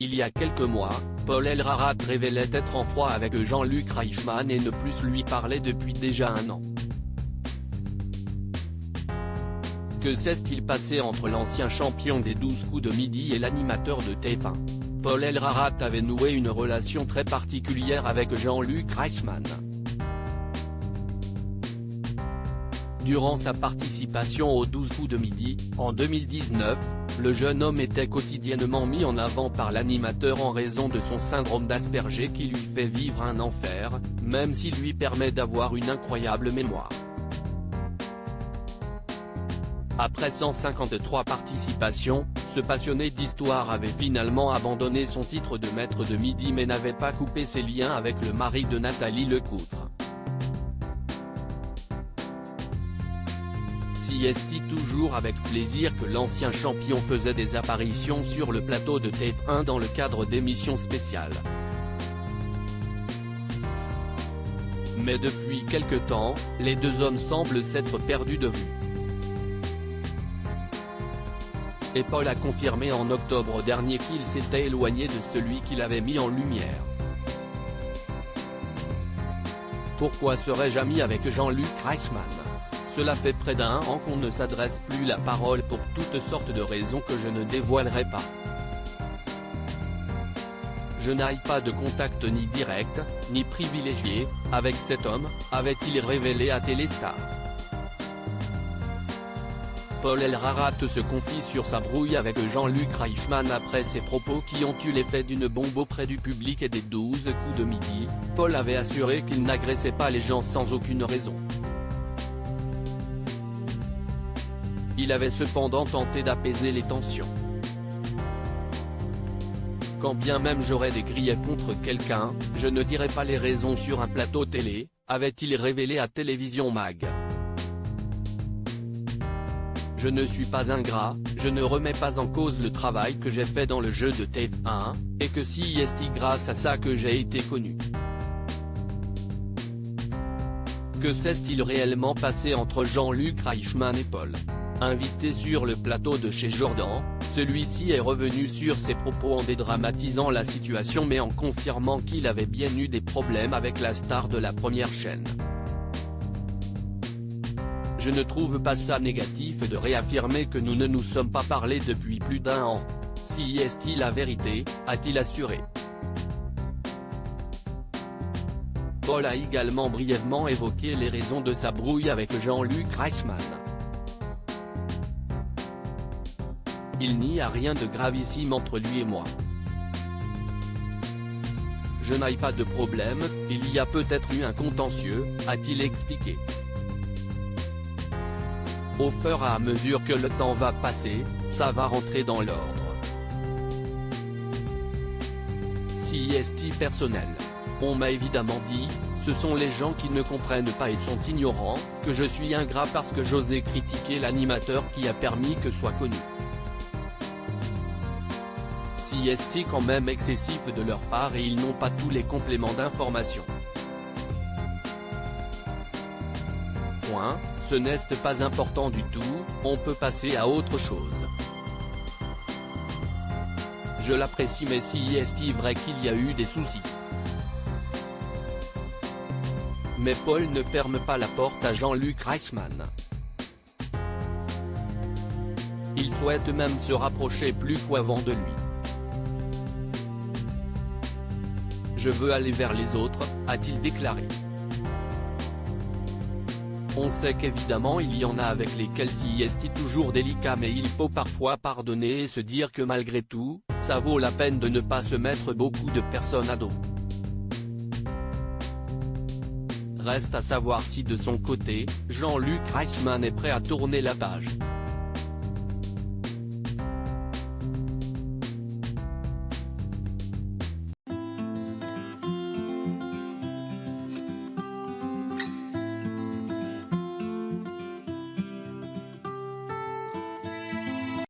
Il y a quelques mois, Paul Elrarat révélait être en froid avec Jean-Luc Reichmann et ne plus lui parler depuis déjà 1 an. Que s'est-il passé entre l'ancien champion des 12 coups de midi et l'animateur de TF1 ? Paul Elrarat avait noué une relation très particulière avec Jean-Luc Reichmann. Durant sa participation aux 12 coups de midi, en 2019, le jeune homme était quotidiennement mis en avant par l'animateur en raison de son syndrome d'Asperger qui lui fait vivre un enfer, même s'il lui permet d'avoir une incroyable mémoire. Après 153 participations, ce passionné d'histoire avait finalement abandonné son titre de maître de midi mais n'avait pas coupé ses liens avec le mari de Nathalie Lecoutre. Si est-il toujours avec plaisir que l'ancien champion faisait des apparitions sur le plateau de TF1 dans le cadre d'émissions spéciales. Mais depuis quelque temps, les deux hommes semblent s'être perdus de vue. Et Paul a confirmé en octobre dernier qu'il s'était éloigné de celui qu'il avait mis en lumière. Pourquoi serais-je ami avec Jean-Luc Reichmann ? Cela fait près d'1 an qu'on ne s'adresse plus la parole pour toutes sortes de raisons que je ne dévoilerai pas. Je n'ai pas de contact ni direct, ni privilégié, avec cet homme, avait-il révélé à Téléstar. Paul Elrarat se confie sur sa brouille avec Jean-Luc Reichmann après ses propos qui ont eu l'effet d'une bombe auprès du public et des 12 coups de midi. Paul avait assuré qu'il n'agressait pas les gens sans aucune raison. Il avait cependant tenté d'apaiser les tensions. Quand bien même j'aurais des griefs contre quelqu'un, je ne dirais pas les raisons sur un plateau télé, avait-il révélé à Télévision Mag. Je ne suis pas ingrat, je ne remets pas en cause le travail que j'ai fait dans le jeu de TF1, et que si c'est grâce à ça que j'ai été connu. Que s'est-il réellement passé entre Jean-Luc Reichmann et Paul ? Invité sur le plateau de chez Jordan, celui-ci est revenu sur ses propos en dédramatisant la situation mais en confirmant qu'il avait bien eu des problèmes avec la star de la première chaîne. Je ne trouve pas ça négatif de réaffirmer que nous ne nous sommes pas parlé depuis plus d'1 an. Si est-il la vérité, a-t-il assuré. Paul a également brièvement évoqué les raisons de sa brouille avec Jean-Luc Reichmann. Il n'y a rien de gravissime entre lui et moi. Je n'ai pas de problème, il y a peut-être eu un contentieux, a-t-il expliqué. Au fur et à mesure que le temps va passer, ça va rentrer dans l'ordre. Si est personnel. On m'a évidemment dit, ce sont les gens qui ne comprennent pas et sont ignorants, que je suis ingrat parce que j'osais critiquer l'animateur qui a permis que soit connu. Si est quand même excessif de leur part et ils n'ont pas tous les compléments d'information. Point, ce n'est pas important du tout, on peut passer à autre chose. Je l'apprécie mais si est vrai qu'il y a eu des soucis. Mais Paul ne ferme pas la porte à Jean-Luc Reichmann. Il souhaite même se rapprocher plus qu'avant de lui. Je veux aller vers les autres, a-t-il déclaré. On sait qu'évidemment il y en a avec lesquels c'est toujours délicat mais il faut parfois pardonner et se dire que malgré tout, ça vaut la peine de ne pas se mettre beaucoup de personnes à dos. Reste à savoir si de son côté, Jean-Luc Reichmann est prêt à tourner la page.